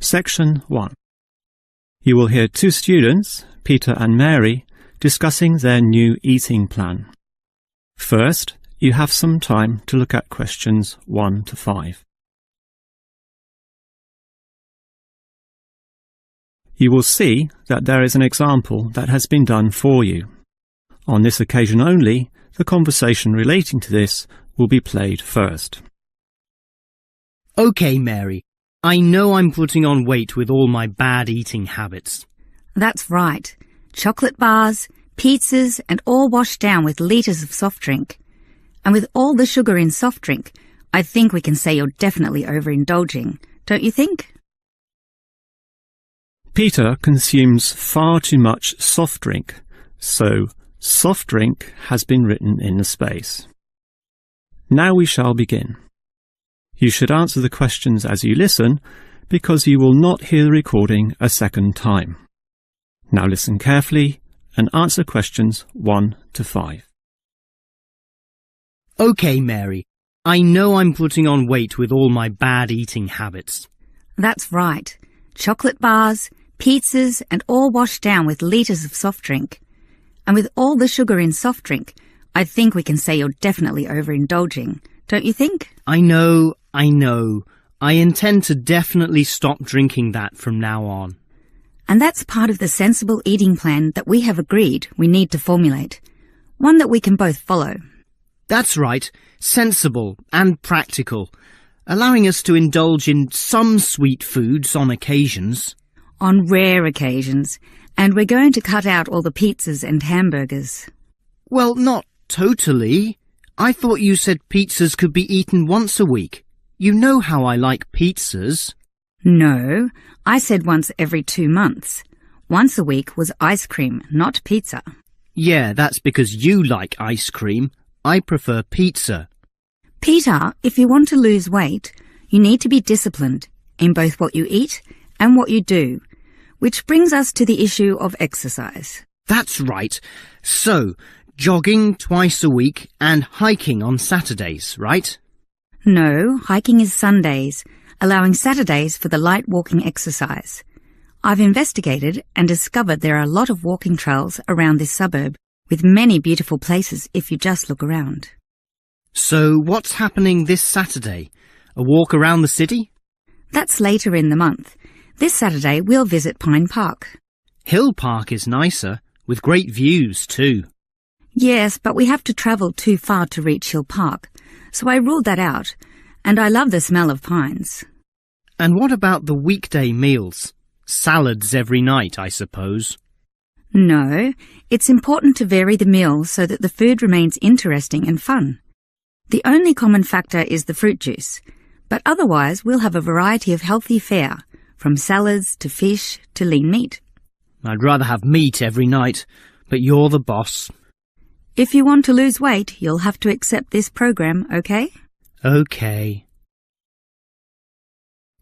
Section 1. You will hear two students, Peter and Mary, discussing their new eating plan. First, you have some time to look at questions 1 to 5. You will see that there is an example that has been done for you. On this occasion only, the conversation relating to this will be played first. OK, Mary. I know I'm putting on weight with all my bad eating habits. That's right. Chocolate bars, pizzas, and all washed down with litres of soft drink. And with all the sugar in soft drink, I think we can say you're definitely overindulging, don't you think? Peter consumes far too much soft drink, so soft drink has been written in the space. Now we shall begin. You should answer the questions as you listen, because you will not hear the recording a second time. Now listen carefully and answer questions 1 to 5. OK, Mary. I know I'm putting on weight with all my bad eating habits. That's right. Chocolate bars, pizzas, and all washed down with litres of soft drink. And with all the sugar in soft drink, I think we can say you're definitely overindulging, don't you think? I know. I intend to definitely stop drinking that from now on. And that's part of the sensible eating plan that we have agreed we need to formulate. One that we can both follow. That's right. Sensible and practical. Allowing us to indulge in some sweet foods on occasions. On rare occasions. And we're going to cut out all the pizzas and hamburgers. Well, not totally. I thought you said pizzas could be eaten once a week. You know how I like pizzas. No, I said once every 2 months. Once a week was ice cream, not pizza. Yeah, that's because you like ice cream. I prefer pizza. Peter, if you want to lose weight, you need to be disciplined in both what you eat and what you do, which brings us to the issue of exercise. That's right. So, jogging twice a week and hiking on Saturdays, right? No, hiking is Sundays, allowing Saturdays for the light walking exercise. I've investigated and discovered there are a lot of walking trails around this suburb, with many beautiful places if you just look around. So what's happening this Saturday? A walk around the city? That's later in the month. This Saturday we'll visit Pine Park. Hill Park is nicer, with great views too. Yes, but we have to travel too far to reach Hill Park, so I ruled that out, and I love the smell of pines. And what about the weekday meals? Salads every night, I suppose. No, it's important to vary the meals so that the food remains interesting and fun. The only common factor is the fruit juice, but otherwise we'll have a variety of healthy fare, from salads to fish to lean meat. I'd rather have meat every night, but you're the boss. If you want to lose weight, you'll have to accept this program, okay? Okay.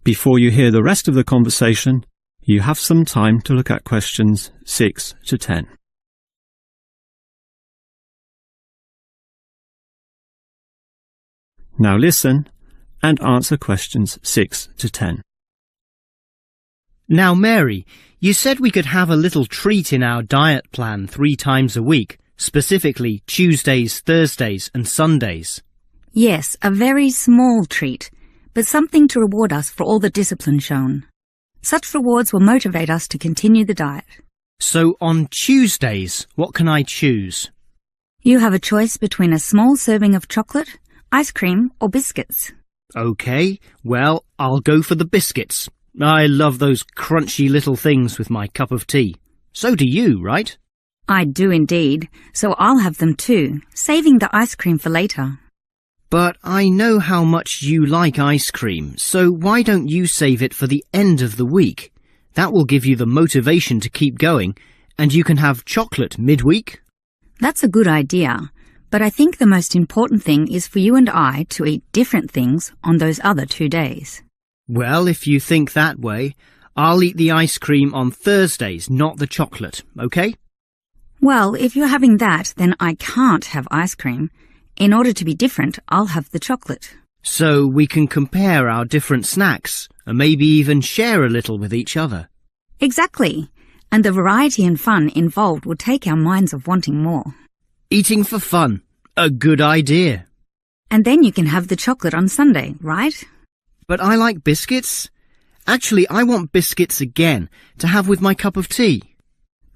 Before you hear the rest of the conversation, you have some time to look at questions 6 to 10. Now listen and answer questions 6 to 10. Now, Mary, you said we could have a little treat in our diet plan 3 times a week, specifically Tuesdays, Thursdays and Sundays. Yes, a very small treat, but something to reward us for all the discipline shown. Such rewards will motivate us to continue the diet. So on Tuesdays, what can I choose? You have a choice between a small serving of chocolate, ice cream or biscuits. OK, well, I'll go for the biscuits. I love those crunchy little things with my cup of tea. So do you, right? I do indeed, so I'll have them too, saving the ice cream for later. But I know how much you like ice cream, so why don't you save it for the end of the week? That will give you the motivation to keep going, and you can have chocolate midweek. That's a good idea, but I think the most important thing is for you and I to eat different things on those other 2 days. Well, if you think that way, I'll eat the ice cream on Thursdays, not the chocolate, OK? Well, if you're having that, then I can't have ice cream. In order to be different, I'll have the chocolate. So we can compare our different snacks and maybe even share a little with each other. Exactly. And the variety and fun involved will take our minds of wanting more. Eating for fun. A good idea. And then you can have the chocolate on Sunday, right? But I like biscuits. Actually, I want biscuits again to have with my cup of tea.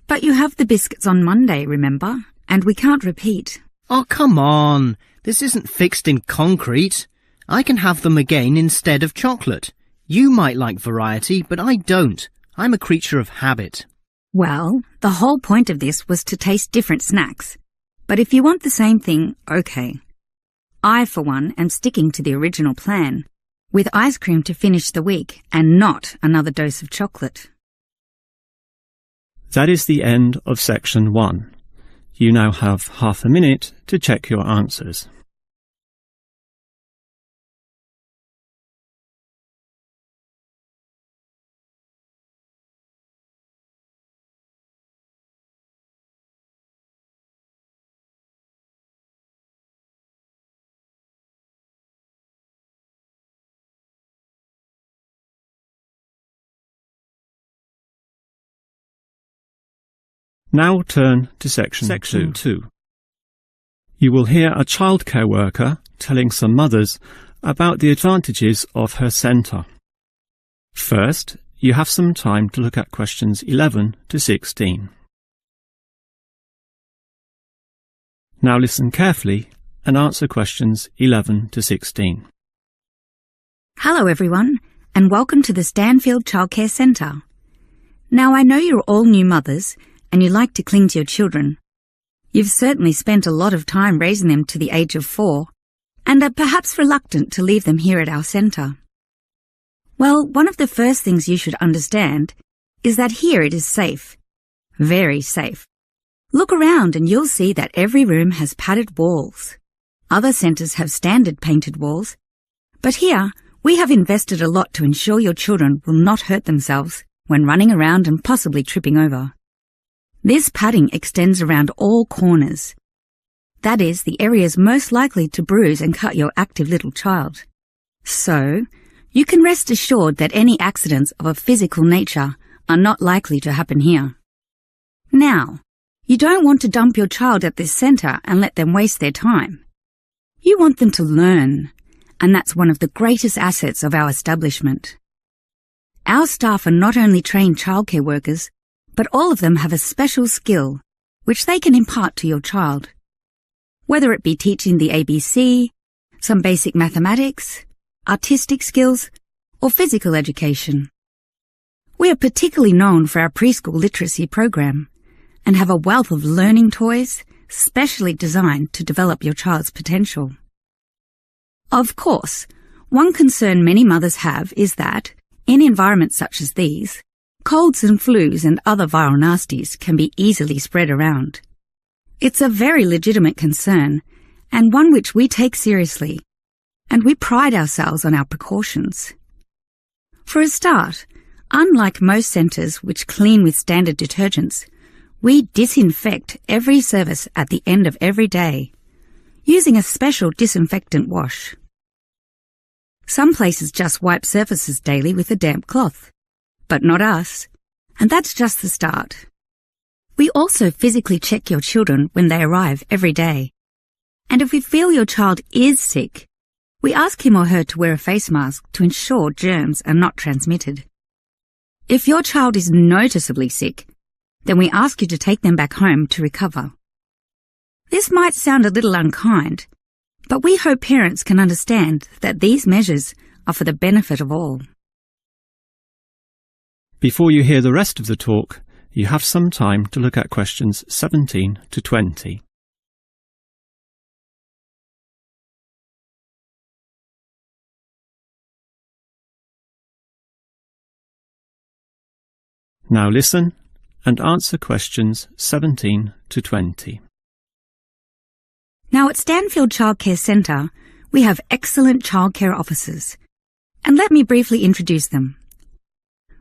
But you have the biscuits on Monday, remember? And we can't repeat. Oh, come on. This isn't fixed in concrete. I can have them again instead of chocolate. You might like variety, but I don't. I'm a creature of habit. Well, the whole point of this was to taste different snacks. But if you want the same thing, okay. I, for one, am sticking to the original plan, with ice cream to finish the week and not another dose of chocolate. That is the end of section 1. You now have half a minute to check your answers. Now turn to section 2. You will hear a childcare worker telling some mothers about the advantages of her centre. First, you have some time to look at questions 11 to 16. Now listen carefully and answer questions 11 to 16. Hello everyone, and welcome to the Stanfield Childcare Centre. Now I know you're all new mothers, and you like to cling to your children. You've certainly spent a lot of time raising them to the age of 4, and are perhaps reluctant to leave them here at our centre. Well, one of the first things you should understand is that here it is safe. Very safe. Look around and you'll see that every room has padded walls. Other centres have standard painted walls, but here we have invested a lot to ensure your children will not hurt themselves when running around and possibly tripping over. This padding extends around all corners. That is, the areas most likely to bruise and cut your active little child. So, you can rest assured that any accidents of a physical nature are not likely to happen here. Now, you don't want to dump your child at this centre and let them waste their time. You want them to learn, and that's one of the greatest assets of our establishment. Our staff are not only trained childcare workers, but all of them have a special skill which they can impart to your child. Whether it be teaching the ABC, some basic mathematics, artistic skills, or physical education. We are particularly known for our preschool literacy program and have a wealth of learning toys specially designed to develop your child's potential. Of course, one concern many mothers have is that, in environments such as these, colds and flus and other viral nasties can be easily spread around. It's a very legitimate concern, and one which we take seriously, and we pride ourselves on our precautions. For a start, unlike most centres which clean with standard detergents, we disinfect every service at the end of every day, using a special disinfectant wash. Some places just wipe surfaces daily with a damp cloth, but not us, and that's just the start. We also physically check your children when they arrive every day, and if we feel your child is sick, we ask him or her to wear a face mask to ensure germs are not transmitted. If your child is noticeably sick, then we ask you to take them back home to recover. This might sound a little unkind, but we hope parents can understand that these measures are for the benefit of all. Before you hear the rest of the talk, you have some time to look at questions 17 to 20. Now listen and answer questions 17 to 20. Now at Stanfield Childcare Centre, we have excellent childcare officers. And let me briefly introduce them.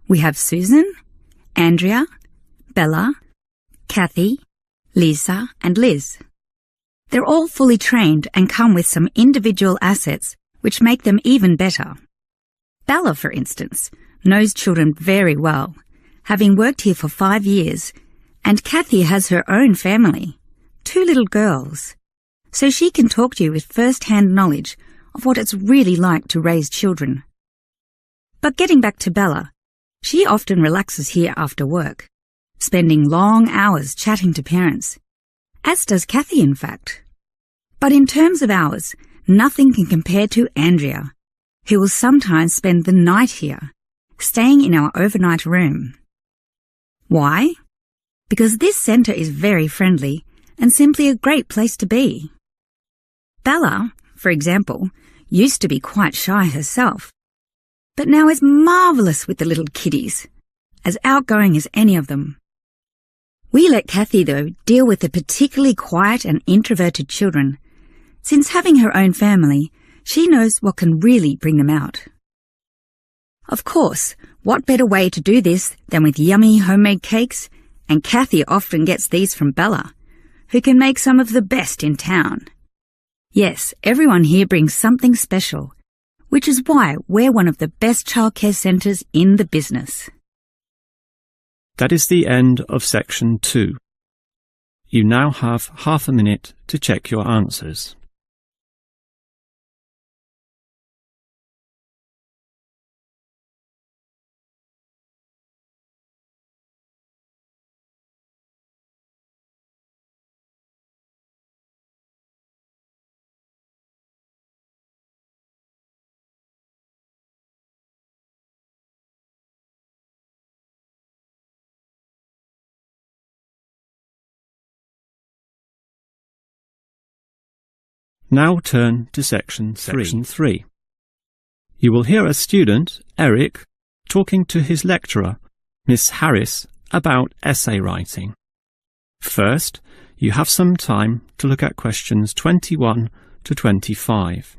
We have Susan, Andrea, Bella, Kathy, Lisa, and Liz. They're all fully trained and come with some individual assets which make them even better. Bella, for instance, knows children very well, having worked here for 5 years, and Kathy has her own family, 2 little girls, so she can talk to you with first-hand knowledge of what it's really like to raise children. But getting back to Bella, she often relaxes here after work, spending long hours chatting to parents, as does Kathy, in fact. But in terms of hours, nothing can compare to Andrea, who will sometimes spend the night here, staying in our overnight room. Why? Because this centre is very friendly and simply a great place to be. Bella, for example, used to be quite shy herself, but now is marvellous with the little kiddies, as outgoing as any of them. We let Kathy, though, deal with the particularly quiet and introverted children, since having her own family, she knows what can really bring them out. Of course, what better way to do this than with yummy homemade cakes, and Kathy often gets these from Bella, who can make some of the best in town. Yes, everyone here brings something special, which is why we're one of the best childcare centres in the business. That is the end of section 2. You now have half a minute to check your answers. Now turn to section 3. You will hear a student, Eric, talking to his lecturer, Miss Harris, about essay writing. First, you have some time to look at questions 21 to 25.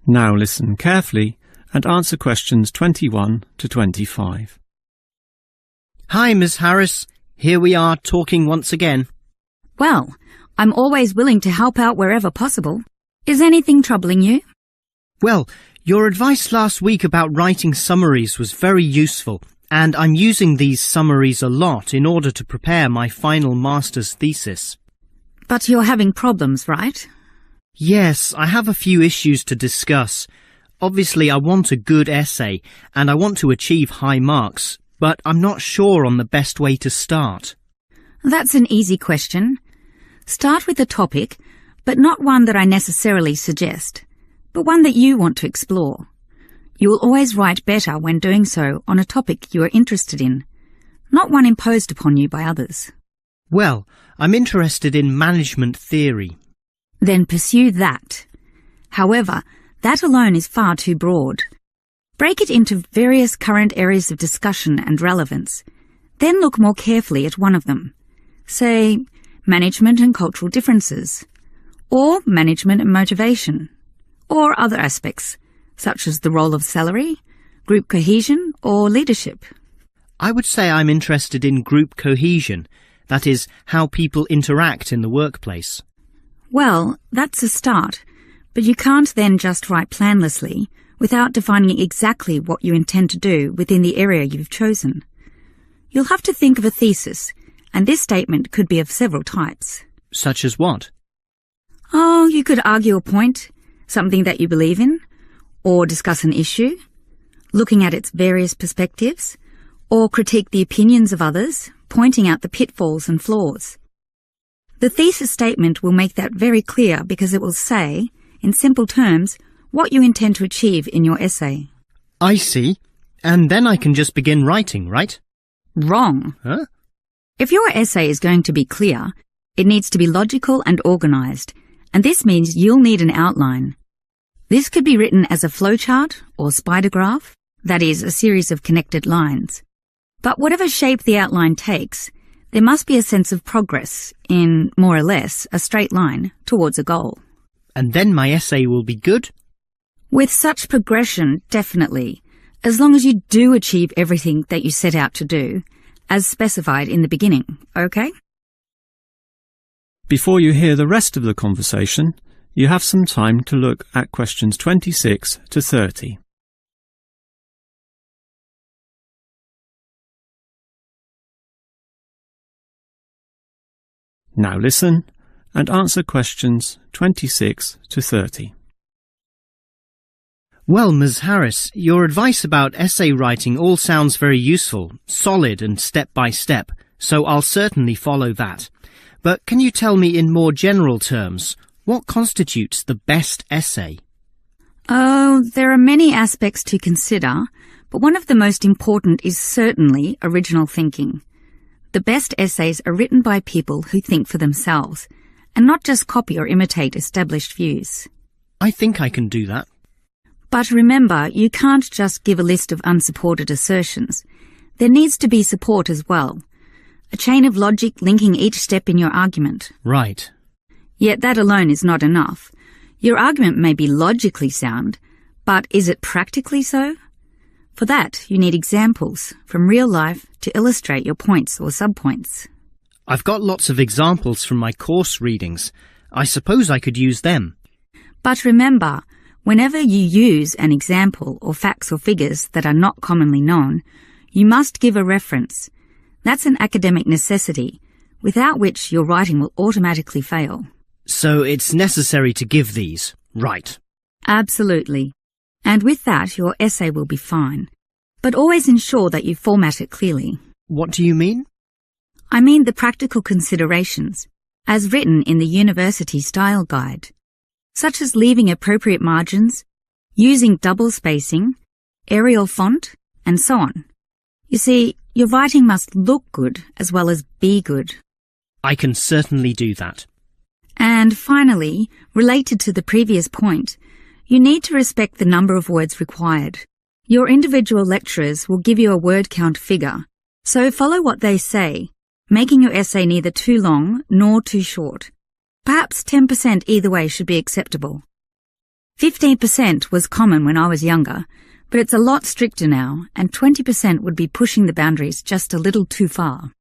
Now listen carefully and answer questions 21 to 25. Hi, Miss Harris. Here we are talking once again. Well, I'm always willing to help out wherever possible. Is anything troubling you? Well, your advice last week about writing summaries was very useful, and I'm using these summaries a lot in order to prepare my final master's thesis. But you're having problems, right? Yes, I have a few issues to discuss. Obviously, I want a good essay, and I want to achieve high marks, but I'm not sure on the best way to start. That's an easy question. Start with a topic, but not one that I necessarily suggest, but one that you want to explore. You will always write better when doing so on a topic you are interested in, not one imposed upon you by others. Well, I'm interested in management theory. Then pursue that. However, that alone is far too broad. Break it into various current areas of discussion and relevance. Then look more carefully at one of them. Say, management and cultural differences, or management and motivation, or other aspects, such as the role of salary, group cohesion, or leadership. I would say I'm interested in group cohesion, that is, how people interact in the workplace. Well, that's a start, but you can't then just write planlessly without defining exactly what you intend to do within the area you've chosen. You'll have to think of a thesis, and this statement could be of several types. Such as what? Oh, you could argue a point, something that you believe in, or discuss an issue, looking at its various perspectives, or critique the opinions of others, pointing out the pitfalls and flaws. The thesis statement will make that very clear because it will say, in simple terms, what you intend to achieve in your essay. I see. And then I can just begin writing, right? Wrong. Huh? If your essay is going to be clear, it needs to be logical and organised, and this means you'll need an outline. This could be written as a flowchart or spider graph, that is, a series of connected lines. But whatever shape the outline takes, there must be a sense of progress in, more or less, a straight line towards a goal. And then my essay will be good? With such progression, definitely, as long as you do achieve everything that you set out to do, as specified in the beginning, okay? Before you hear the rest of the conversation, you have some time to look at questions 26 to 30. Now listen and answer questions 26 to 30. Well, Ms. Harris, your advice about essay writing all sounds very useful, solid and step-by-step, so I'll certainly follow that. But can you tell me in more general terms, what constitutes the best essay? Oh, there are many aspects to consider, but one of the most important is certainly original thinking. The best essays are written by people who think for themselves, and not just copy or imitate established views. I think I can do that. But remember, you can't just give a list of unsupported assertions. There needs to be support as well. A chain of logic linking each step in your argument. Right. Yet that alone is not enough. Your argument may be logically sound, but is it practically so? For that, you need examples from real life to illustrate your points or subpoints. I've got lots of examples from my course readings. I suppose I could use them. But remember, whenever you use an example or facts or figures that are not commonly known, you must give a reference. That's an academic necessity, without which your writing will automatically fail. So it's necessary to give these, right? Absolutely. And with that, your essay will be fine. But always ensure that you format it clearly. What do you mean? I mean the practical considerations, as written in the University Style Guide, such as leaving appropriate margins, using double spacing, Arial font, and so on. You see, your writing must look good as well as be good. I can certainly do that. And finally, related to the previous point, you need to respect the number of words required. Your individual lecturers will give you a word count figure, so follow what they say, making your essay neither too long nor too short. Perhaps 10% either way should be acceptable. 15% was common when I was younger, but it's a lot stricter now, and 20% would be pushing the boundaries just a little too far.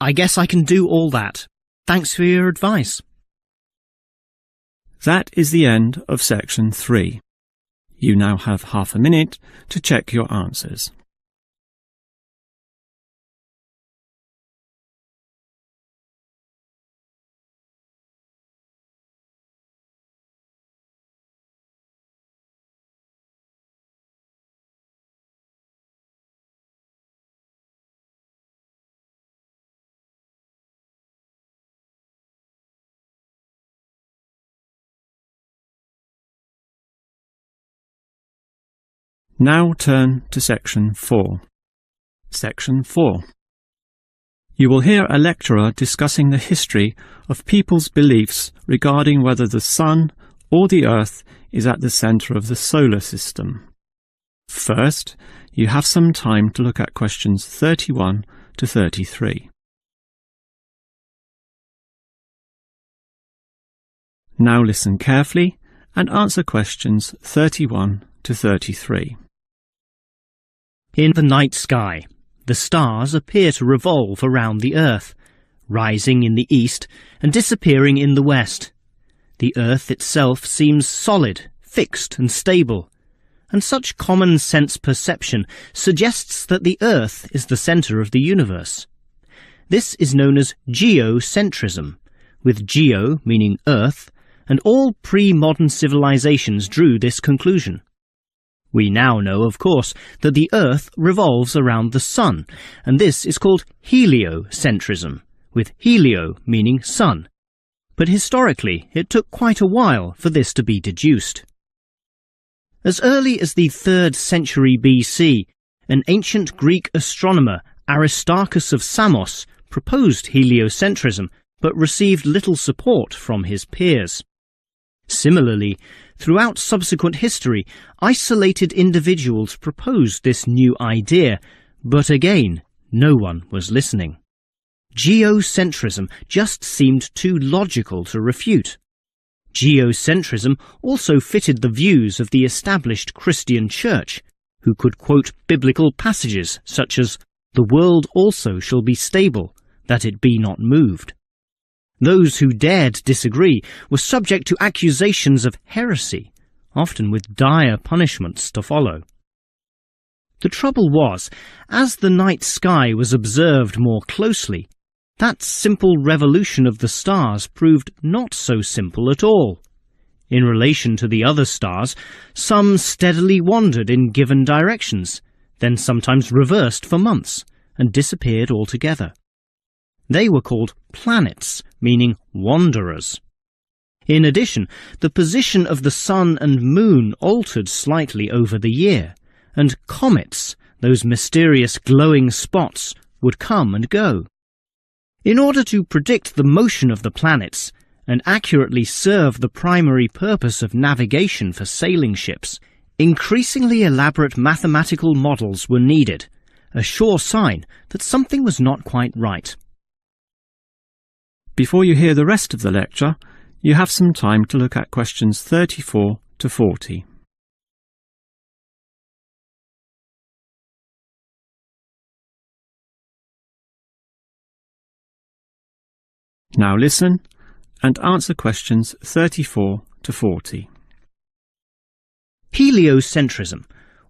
I guess I can do all that. Thanks for your advice. That is the end of section 3. You now have half a minute to check your answers. Now turn to section 4. Section 4. You will hear a lecturer discussing the history of people's beliefs regarding whether the Sun or the Earth is at the centre of the solar system. First, you have some time to look at questions 31 to 33. Now listen carefully and answer questions 31 to 33. In the night sky, the stars appear to revolve around the Earth, rising in the east and disappearing in the west. The Earth itself seems solid, fixed and stable, and such common sense perception suggests that the Earth is the centre of the universe. This is known as geocentrism, with geo meaning Earth, and all pre-modern civilizations drew this conclusion. We now know, of course, that the Earth revolves around the Sun, and this is called heliocentrism, with helio meaning sun. But historically, it took quite a while for this to be deduced. As early as the 3rd century BC, an ancient Greek astronomer, Aristarchus of Samos, proposed heliocentrism, but received little support from his peers. Similarly, throughout subsequent history, isolated individuals proposed this new idea, but again, no one was listening. Geocentrism just seemed too logical to refute. Geocentrism also fitted the views of the established Christian Church, who could quote biblical passages such as, "The world also shall be stable, that it be not moved." Those who dared disagree were subject to accusations of heresy, often with dire punishments to follow. The trouble was, as the night sky was observed more closely, that simple revolution of the stars proved not so simple at all. In relation to the other stars, some steadily wandered in given directions, then sometimes reversed for months, and disappeared altogether. They were called planets, meaning wanderers. In addition, the position of the sun and moon altered slightly over the year, and comets, those mysterious glowing spots, would come and go. In order to predict the motion of the planets and accurately serve the primary purpose of navigation for sailing ships, increasingly elaborate mathematical models were needed, a sure sign that something was not quite right. Before you hear the rest of the lecture, you have some time to look at questions 34 to 40. Now listen and answer questions 34 to 40. Heliocentrism,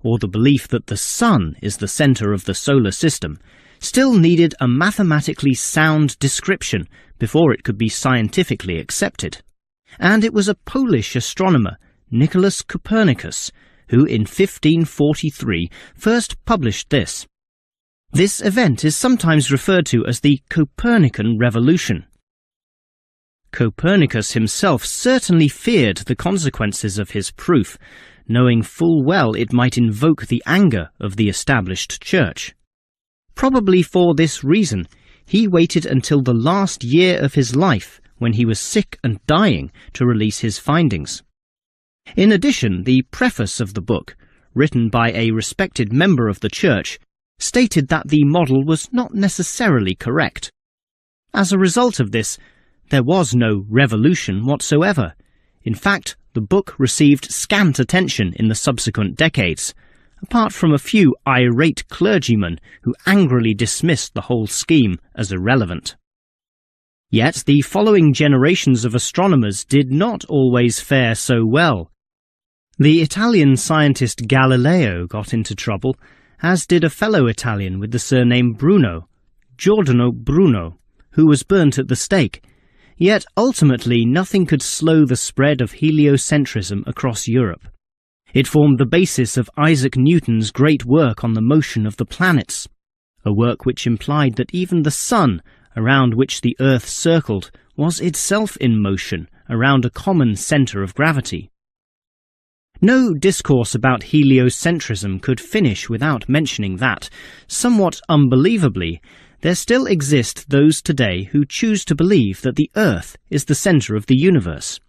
or the belief that the sun is the centre of the solar system, still needed a mathematically sound description before it could be scientifically accepted. And it was a Polish astronomer, Nicholas Copernicus, who in 1543 first published this. This event is sometimes referred to as the Copernican Revolution. Copernicus himself certainly feared the consequences of his proof, knowing full well it might invoke the anger of the established church. Probably for this reason, he waited until the last year of his life, when he was sick and dying, to release his findings. In addition, the preface of the book, written by a respected member of the church, stated that the model was not necessarily correct. As a result of this, there was no revolution whatsoever. In fact, the book received scant attention in the subsequent decades, apart from a few irate clergymen who angrily dismissed the whole scheme as irrelevant. Yet the following generations of astronomers did not always fare so well. The Italian scientist Galileo got into trouble, as did a fellow Italian with the surname Bruno, Giordano Bruno, who was burnt at the stake. Yet ultimately nothing could slow the spread of heliocentrism across Europe. It formed the basis of Isaac Newton's great work on the motion of the planets, a work which implied that even the sun, around which the Earth circled, was itself in motion around a common centre of gravity. No discourse about heliocentrism could finish without mentioning that, somewhat unbelievably, there still exist those today who choose to believe that the Earth is the centre of the universe.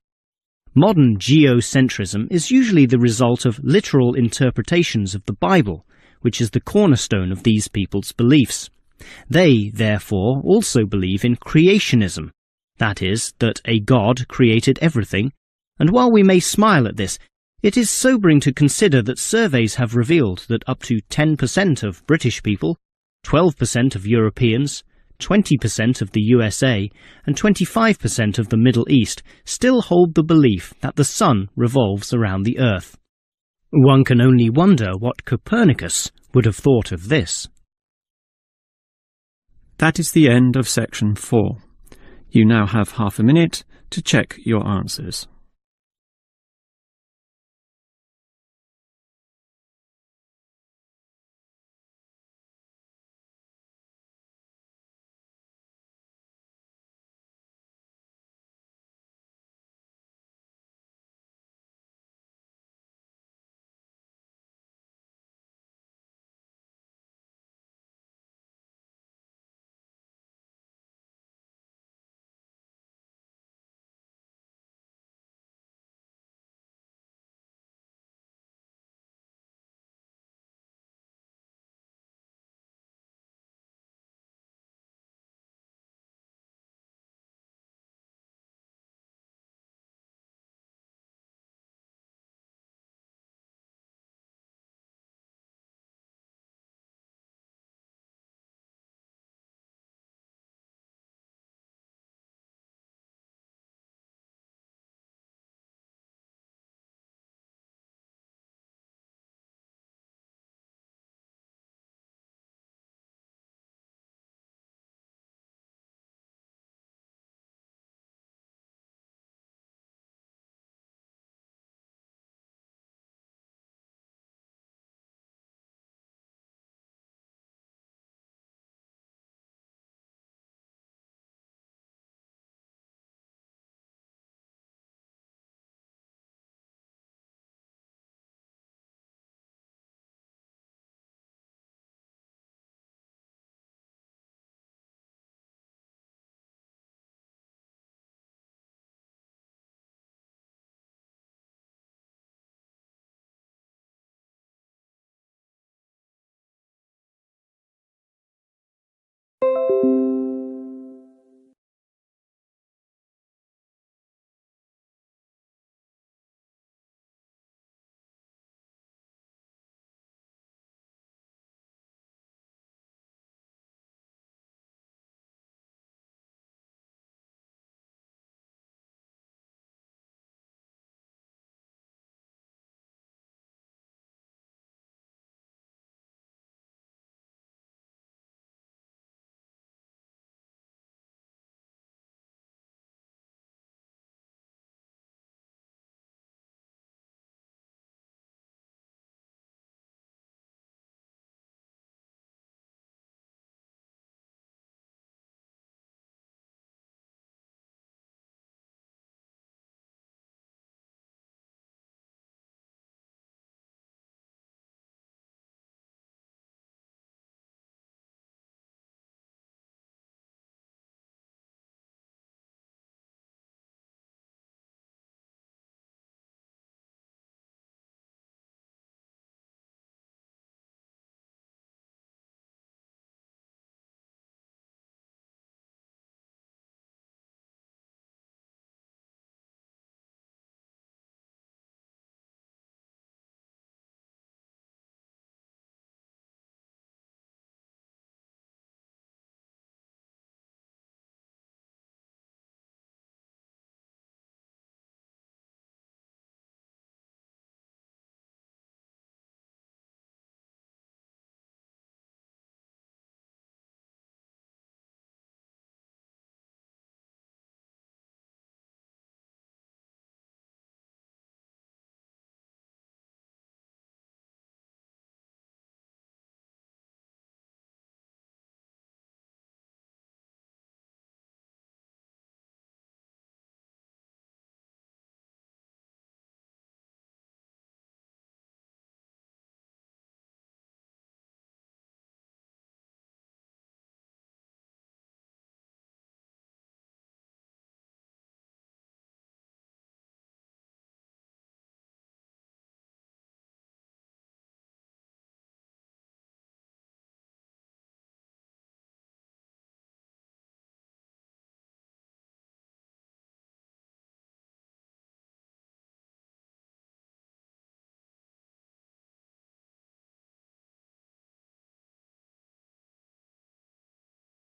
Modern geocentrism is usually the result of literal interpretations of the Bible, which is the cornerstone of these people's beliefs. They, therefore, also believe in creationism, that is, that a God created everything, and while we may smile at this, it is sobering to consider that surveys have revealed that up to 10% of British people, 12% of Europeans, 20% of the USA, and 25% of the Middle East still hold the belief that the sun revolves around the Earth. One can only wonder what Copernicus would have thought of this. That is the end of section 4. You now have half a minute to check your answers.